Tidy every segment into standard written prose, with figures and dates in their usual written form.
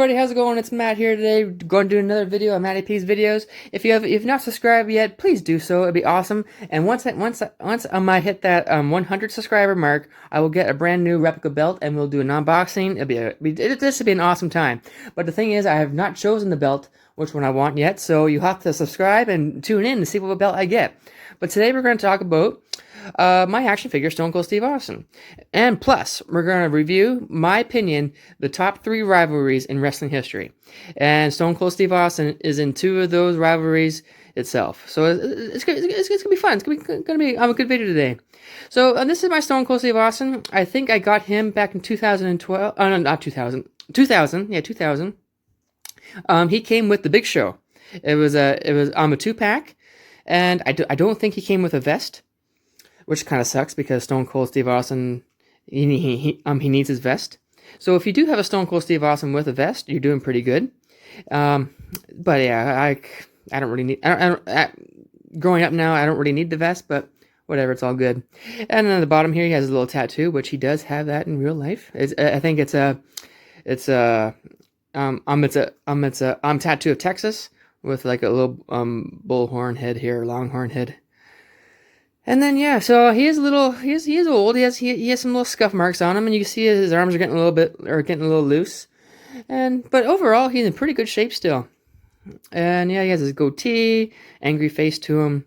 everybody, how's it going? It's Matt here today. Going to do another video on Matty P's videos. If you've not subscribed yet, please do so. It'd be awesome. And once I hit that 100 subscriber mark, I will get a brand new replica belt, and we'll do an unboxing. This would be an awesome time. But the thing is, I have not chosen the belt, which one I want yet. So you have to subscribe and tune in to see what belt I get. But today we're going to talk about my action figure, Stone Cold Steve Austin. And plus, we're going to review, my opinion, the top 3 rivalries in wrestling history. And Stone Cold Steve Austin is in 2 of those rivalries itself. So it's going to be fun. It's going to be a good video today. So this is my Stone Cold Steve Austin. I think I got him back in 2012. No, not 2000. 2000. Yeah, 2000. He came with the Big Show. It was a 2-pack. And I don't think he came with a vest, which kind of sucks because Stone Cold Steve Austin, he needs his vest. So if you do have a Stone Cold Steve Austin with a vest, you're doing pretty good. But yeah, I don't really need. Growing up now, I don't really need the vest, but whatever, it's all good. And then at the bottom here, he has a little tattoo, which he does have that in real life. I think it's a tattoo of Texas with like a little bullhorn head here, longhorn head. And then yeah, so he is old. He has some little scuff marks on him, and you can see his arms are getting a little loose. But overall, he's in pretty good shape still. And yeah, he has his goatee, angry face to him.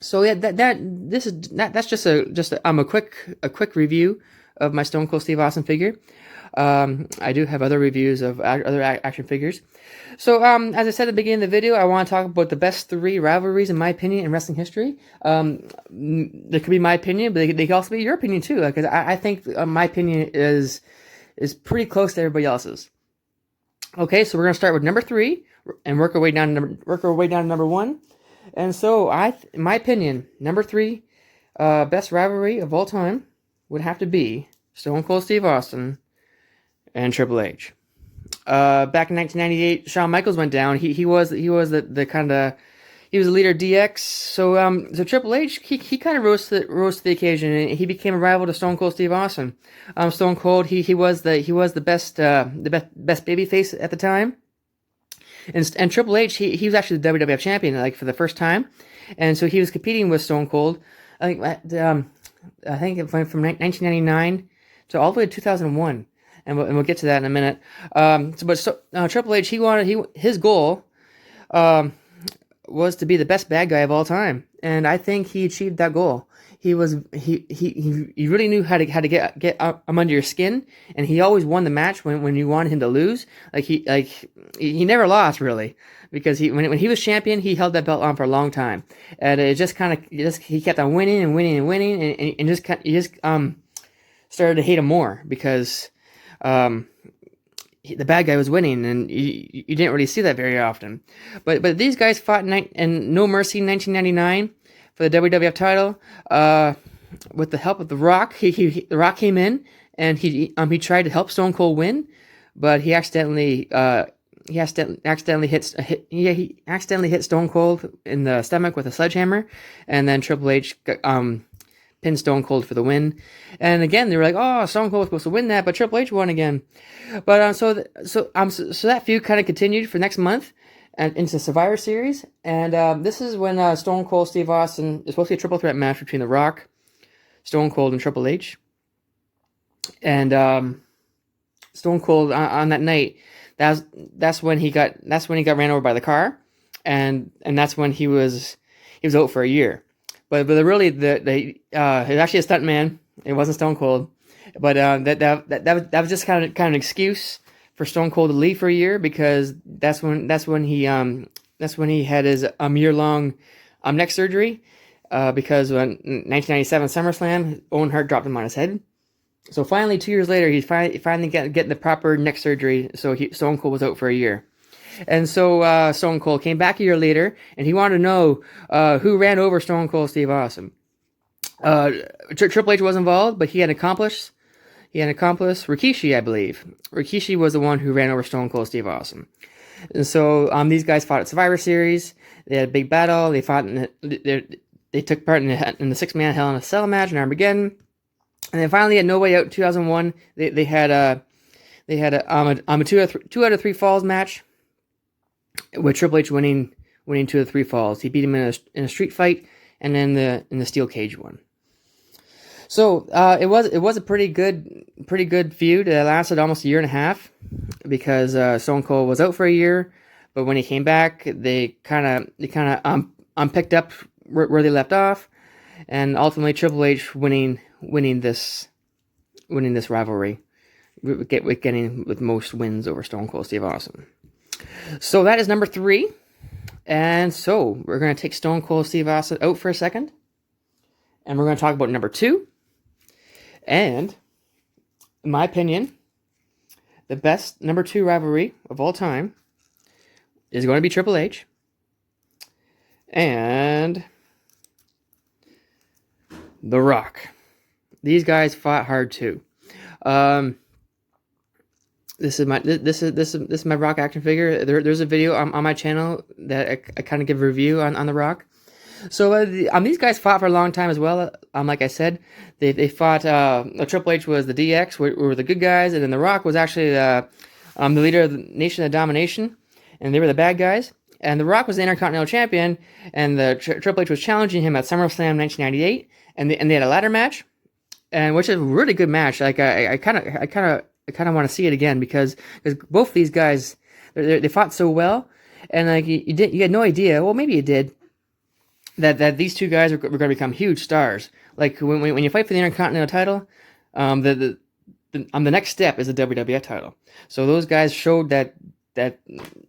So yeah, that's just a quick review of my Stone Cold Steve Austin figure. I do have other reviews of other action figures. So, as I said at the beginning of the video, I want to talk about the best 3 rivalries, in my opinion, in wrestling history. There could be my opinion, but they could also be your opinion too, because I think my opinion is pretty close to everybody else's. Okay, so we're gonna start with number 3 and work our way down to number 1. And so, in my opinion, number 3 best rivalry of all time would have to be Stone Cold Steve Austin and Triple H. Back in 1998, Shawn Michaels went down. He was the leader of DX. So Triple H he kind of rose to the occasion, and he became a rival to Stone Cold Steve Austin. Stone Cold he was the best babyface at the time, and Triple H he was actually the WWF champion like for the first time, and so he was competing with Stone Cold. I think it went from 1999 to all the way to 2001. And we'll get to that in a minute. Triple H, his goal was to be the best bad guy of all time, and I think he achieved that goal. He really knew how to get under your skin, and he always won the match when you wanted him to lose. He never lost really, because when he was champion, he held that belt on for a long time, and it he kept on winning and winning and winning, and you just started to hate him more because the bad guy was winning, and you didn't really see that very often. But these guys fought in No Mercy in 1999 for the WWF title. With the help of The Rock, The Rock came in, and he tried to help Stone Cold win, but he accidentally hit Stone Cold in the stomach with a sledgehammer, and then Triple H pinned Stone Cold for the win. And again, they were like, "Oh, Stone Cold was supposed to win that, but Triple H won again." But so that feud kind of continued for next month and into Survivor Series. And this is when Stone Cold Steve Austin is supposed to be a triple threat match between The Rock, Stone Cold, and Triple H. And Stone Cold on that night, that's when he got ran over by the car, and that's when he was out for a year. But really, it was actually a stunt man. It wasn't Stone Cold, but that was just kind of an excuse for Stone Cold to leave for a year, because that's when he had his year-long neck surgery, because when 1997 SummerSlam, Owen Hart dropped him on his head. So finally, 2 years later, he finally getting the proper neck surgery. So Stone Cold was out for a year. And so Stone Cold came back a year later, and he wanted to know who ran over Stone Cold Steve Austin. Triple H was involved, but he had an accomplice. Rikishi, I believe. Rikishi was the one who ran over Stone Cold Steve Austin. And so these guys fought at Survivor Series. They had a big battle. They fought they took part in the 6-man Hell in a Cell match in Armageddon. And then finally, at No Way Out in 2001, they had They had a two out of three falls match with Triple H winning 2 out of 3 falls. He beat him in a street fight, and then in the steel cage one. So it was a pretty good feud. It lasted almost a year and a half because Stone Cold was out for a year, but when he came back, they kind of picked up where they left off, and ultimately Triple H winning this rivalry, getting with most wins over Stone Cold Steve Austin. So that is number 3. And so we're going to take Stone Cold Steve Austin out for a second. And we're going to talk about number 2. And, in my opinion, the best number 2 rivalry of all time is going to be Triple H and The Rock. These guys fought hard too. This is my Rock action figure. There's a video on my channel that I kind of give a review on The Rock. So these guys fought for a long time as well. Like I said, they fought. Triple H was the DX, were the good guys, and then The Rock was actually the leader of the Nation of Domination, and they were the bad guys. And The Rock was the Intercontinental Champion, and Triple H was challenging him at SummerSlam 1998, and they had a ladder match, and which is a really good match. Like I kind of want to see it again because both these guys they fought so well, and like you had no idea. Well, maybe you did. That these two guys were going to become huge stars. Like when you fight for the Intercontinental title, the next step is the WWF title. So those guys showed that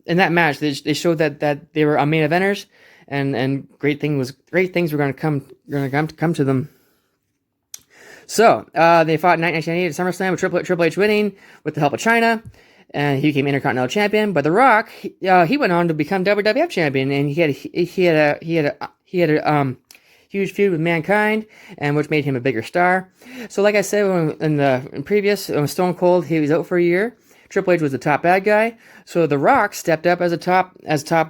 in that match they showed that they were main eventers, and great things were going to come to them. So they fought in 1998 at SummerSlam with Triple H winning with the help of China. And he became Intercontinental Champion. But The Rock, he went on to become WWF Champion, and he had a huge feud with Mankind, and which made him a bigger star. So, like I said in previous, when Stone Cold, he was out for a year. Triple H was the top bad guy, so The Rock stepped up as a top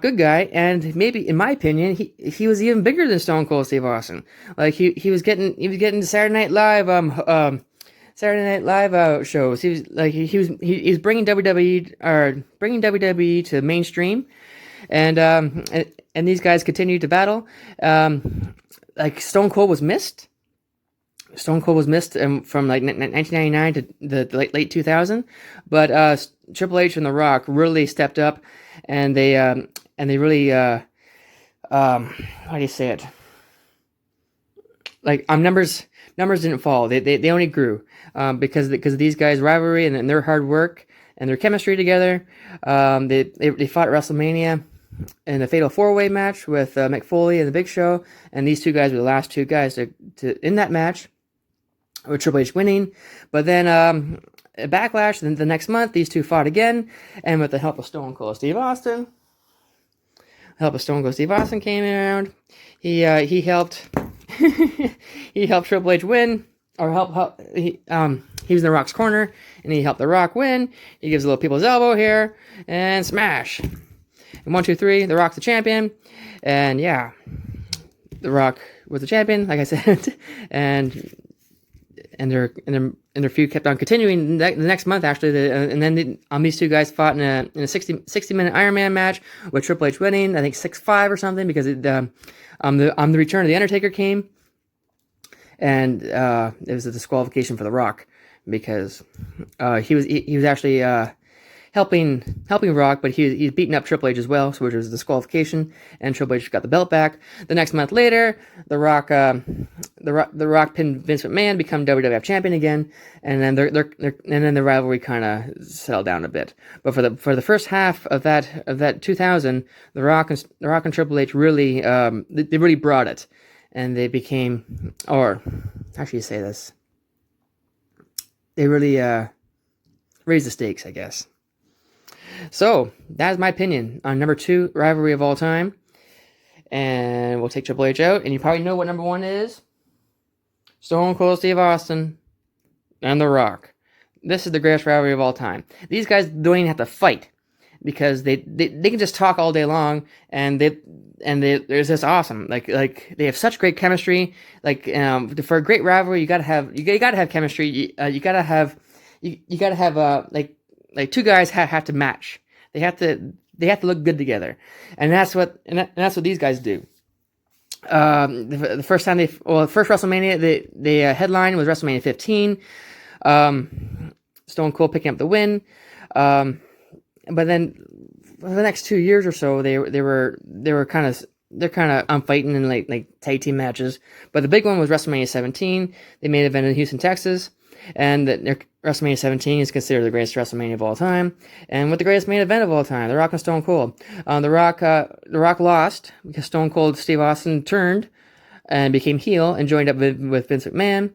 good guy, and maybe, in my opinion, he was even bigger than Stone Cold Steve Austin. Like he was getting to Saturday Night Live shows. He was bringing WWE to the mainstream, and these guys continued to battle. Like Stone Cold was missed. Stone Cold was missed from like 1999 to the late 2000, but Triple H and The Rock really stepped up, and they really how do you say it? Like numbers didn't fall. They only grew because of these guys' rivalry and their hard work and their chemistry together. They fought at WrestleMania in a Fatal 4-Way match with Mick Foley and the Big Show, and these two guys were the last two guys to in that match, with Triple H winning. But then at Backlash, the next month, these two fought again, and with the help of Stone Cold Steve Austin, came around. He helped he helped Triple H win, or he was in The Rock's corner, and he helped The Rock win. He gives a little people's elbow here, and smash. And 1, 2, 3, The Rock's the champion, and yeah, The Rock was the champion, like I said, and their feud kept on continuing the next month, actually, and then these two guys fought in a 60-minute Iron Man match with Triple H winning, I think 6-5 or something, because the return of the Undertaker came, and it was a disqualification for The Rock because he was actually helping Rock, but he was beating up Triple H as well, so which was a disqualification, and Triple H got the belt back. The next month later, The Rock pinned Vince McMahon, become WWF champion again, and then the rivalry kind of settled down a bit. But for the first half of that 2000, The Rock and Triple H really they really brought it, and they became, or how should you say this? They really raised the stakes, I guess. So, that is my opinion on number 2 rivalry of all time. And we'll take Triple H out. And you probably know what number 1 is. Stone Cold Steve Austin and The Rock. This is the greatest rivalry of all time. These guys don't even have to fight, because they can just talk all day long, and they're just awesome. Like they have such great chemistry. Like for a great rivalry, you gotta have chemistry. You gotta have like two guys have to match. They have to look good together, and that's what these guys do. The first time the first WrestleMania, the headline was WrestleMania 15. Stone Cold picking up the win. But then for the next 2 years or so, they were kind of fighting in like tag team matches. But the big one was WrestleMania 17. They main evented in Houston, Texas, and WrestleMania 17 is considered the greatest WrestleMania of all time, and with the greatest main event of all time, The Rock and Stone Cold. The Rock lost because Stone Cold Steve Austin turned and became heel and joined up with Vince McMahon,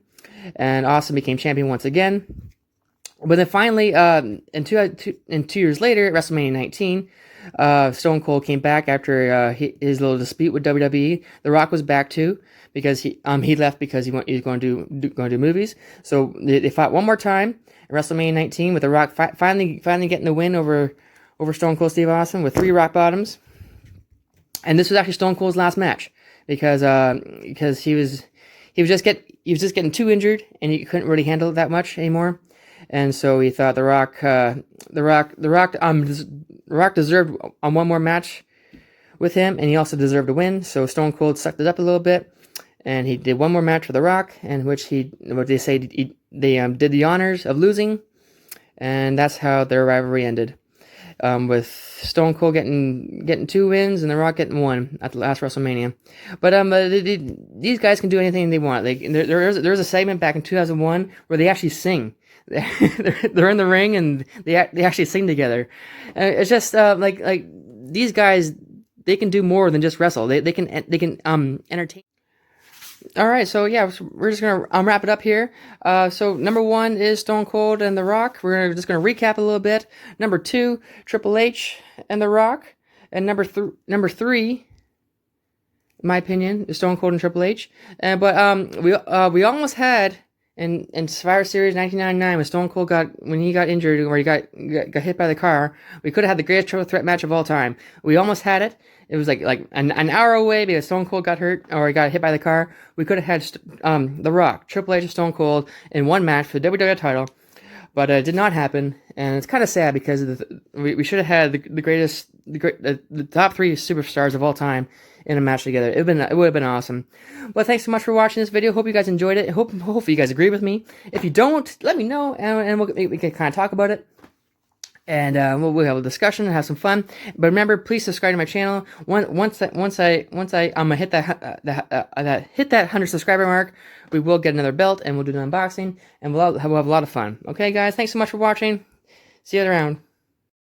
and Austin became champion once again. But then finally, and 2 years later, at WrestleMania 19, Stone Cold came back after his little dispute with WWE. The Rock was back too because he left because he's going to do movies. So they fought one more time at WrestleMania 19 with The Rock finally getting the win over Stone Cold Steve Austin with 3 rock bottoms. And this was actually Stone Cold's last match because he was just getting too injured and he couldn't really handle it that much anymore. And so he thought The Rock deserved one more match with him, and he also deserved to win. So Stone Cold sucked it up a little bit, and he did one more match for The Rock, in which they did the honors of losing, and that's how their rivalry ended. With Stone Cold getting 2 wins and The Rock getting 1 at the last WrestleMania. But these guys can do anything they want. Like there's a segment back in 2001 where they actually sing. They're in the ring and they actually sing together. It's just like these guys, they can do more than just wrestle. They can entertain. All right, so yeah, we're just gonna wrap it up here. So number 1 is Stone Cold and The Rock. We're just gonna recap a little bit. Number 2, Triple H and The Rock, and number 3, in my opinion, is Stone Cold and Triple H. But we almost had. In Survivor Series 1999, when Stone Cold got injured or he got hit by the car, we could have had the greatest triple threat match of all time. We almost had it. It was like an hour away because Stone Cold got hurt or he got hit by the car. We could have had The Rock, Triple H, and Stone Cold in one match for the WWE title, but it did not happen, and it's kind of sad because we should have had the top 3 superstars of all time in a match together. It would have been awesome. Well, thanks so much for watching this video. Hope you guys enjoyed it. Hopefully you guys agree with me. If you don't, let me know, and we can kind of talk about it. And we'll have a discussion and have some fun. But remember, please subscribe to my channel. Once I hit that 100 subscriber mark, we will get another belt and we'll do an unboxing and we'll have a lot of fun. Okay, guys, thanks so much for watching. See you around.